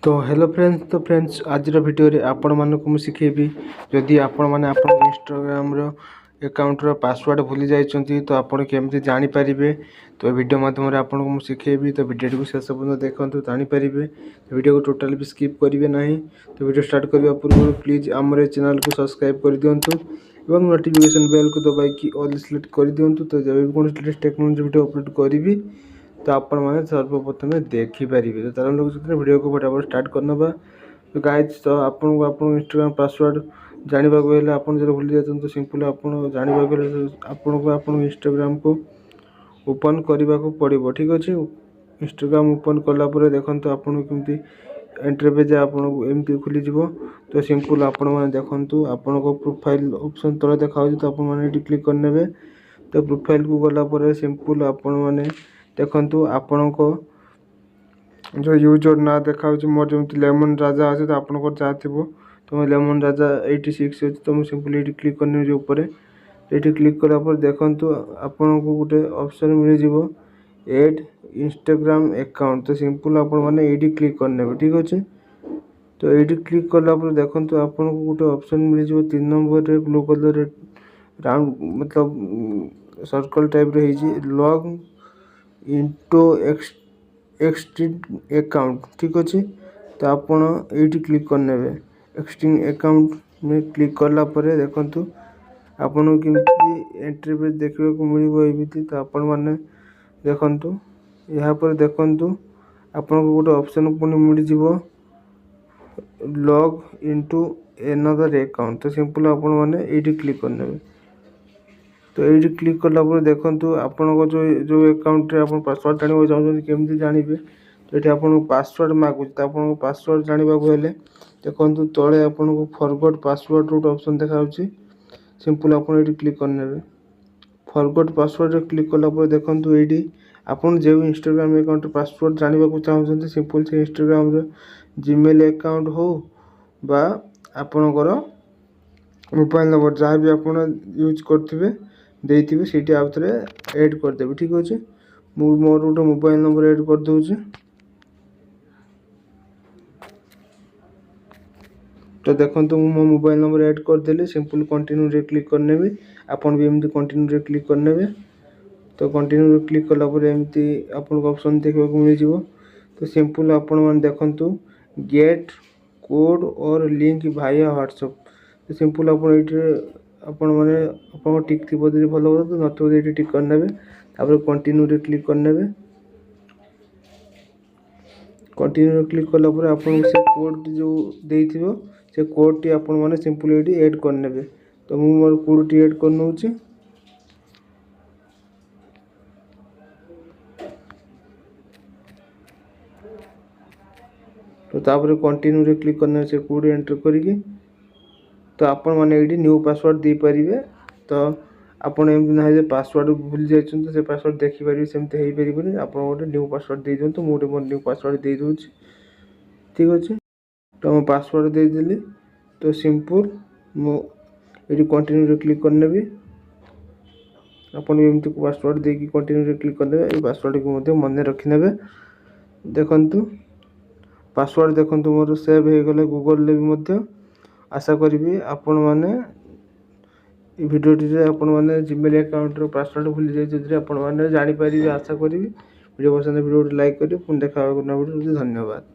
तो hello friends आज video रे आपण मानक मु शिखेबी जदि आपण माने आपण इंस्टाग्राम रो अकाउंट रो पासवर्ड भूली जाइछंती तो आपण केमति जानि परिबे। तो वीडियो माध्यम रे आपण मु शिखेबी तो वीडियो को शेष पर्यंत देखंतु जानि परिबे। वीडियो को टोटली भी स्किप करिवे नाही। तो वीडियो स्टार्ट करबा पूर्व प्लीज हमरे चैनल को सब्सक्राइब कर दियंतु एवं नोटिफिकेशन बेल को दबाई कि ऑल सिलेक्ट कर दियंतु। तो जब भी कोन टेक्नोलॉजी वीडियो अपलोड करिवि तो आपण मैंने सर्वप्रथम देखिपारे। तो चलो लोग वीडियो को फटाफट स्टार्ट करना। तो गाइज तो आपन इंस्टाग्राम पासवर्ड जानवा आप भूली जाते तो सिंपल आप जानवा आपन इंस्टाग्राम को ओपन करने को पड़ो। ठीक अच्छे इंस्टाग्राम ओपन कलापर देखो आपन कमी एंट्री पेज आपमती खुली। तो सिंपल आपण मैंने देखूँ आपण प्रोफाइल ऑप्शन तले देखा तो आपने क्लिक करने। तो प्रोफाइल को गलापर सिंपल आपण मैंने देखो आपण को जो यूजर ना देखा मोर जमी लेमन राजा अच्छे तो आपको जहाँ थी तो मैं लेमन राजा 86 अच्छे तो मुझे सिंपल ये क्लिक करने ऊपर ये क्लिक कलापर देखूँ आपन को गोटे ऑप्शन मिल जाव एड इंस्टाग्राम अकाउंट। तो सिंपल आपण मैंने ये क्लिक करने। ठीक अच्छे तो ये क्लिक कलापर देखूँ आपन को गोटे ऑप्शन मिल जाव 3 नंबर ब्लू कलर राउंड मतलब सर्कल टाइप रही लॉग इंटो एक्सटिंग अकाउंट। ठीक अच्छे तो आपड़ ये क्लिक करने। एक्सटिंग अकाउंट में क्लिक कला देखु आपन केमती एंट्री पेज देखा मिली। तो आपण मैंने देखु यहाँ पर देखु आपन को गोटे ऑप्शन पुणी मिल जाव लॉग इनटू एनदर अकाउंट। तो सिंपल आपण मैंने ये क्लिक करने। तो ये क्लिक कलापर देखो आपण को जो अकाउंट आप पासवर्ड जानवा चाहते केमती जानवे। तो ये आपको पासवर्ड मागुच तो आपको पासवर्ड जानवा हेले देखो तले आपन को फॉरगॉट पासवर्ड रोट ऑप्शन देखा। सिंपल आप क्लिक करने। फॉरगॉट पासवर्ड क्लिक कलापर देखो ये आपन जो इंस्टाग्राम अकाउंट पासवर्ड जानवा चाहते सिंपल से इंस्टाग्राम जीमेल अकाउंट हो बा आपणकर मोबाइल नंबर जहाँ भी आप यूज करेंगे देते सीटी आउ थे ऐड करदेवी। ठीक अच्छे मोर गोटे मोबाइल नंबर ऐड कर दूचे। तो देखो मो मोबाइल नंबर ऐड करदेली सिंपल कंटिन्यू रे क्लिक करने। आपन भी एमती कंटिन्यू रे क्लिक करने। तो कंटिन्यू रे क्लिक कलापर एमती आपन ऑप्शन देखा मिल जाव। तो सिंपल आपण मैंने देखु गेट कोड और लिंक भाया व्हाट्सएप। तो सिंपल आपण मैंने आप टिक थी भल हो तो नथ ये टिक करने। कंटिन्यू रे क्लिक करने। कंटिन्यू क्लिक कलापर आप कोड जो देथिबो से कोड टी आपण माने सिंपल ये ऐड करने। तो मु मोर कोड टी ऐड करनोछि। तो तापर कंटिन्यू रे क्लिक करने से कोड एंटर करिके तो आपण माने ये न्यू पासवर्ड दे परिबे। तो आपण एमती ना जे पासवर्ड भूल जाइछन तो से पासवर्ड देखि परिबे सेमते हेई परिबे। आपण गोटे न्यू पासवर्ड दे दियंतु मु गोटे न्यू पासवर्ड दे दोछि। ठीक अच्छे तो मैं पासवर्ड दे देली। तो सिंपल मु ये कंटिन्यू रे क्लिक करने। आपण एमती पासवर्ड देकी कंटिन्यू रे क्लिक करने। ये पासवर्ड को मध्य मन रखि नेबे। देखंतु पासवर्ड देखंतु मोर सेव हो गले गूगल ले भी मध्य। आशा करी आपण मैंने भिडियो आपण मैंने जीमेल अकाउंट रो पासवर्ड भूली जाइए आपण मैंने जानी पारिबे। आशा करी वीडियो पसंद वीडियो लाइक करी पुणी देखा वीडियो। धन्यवाद।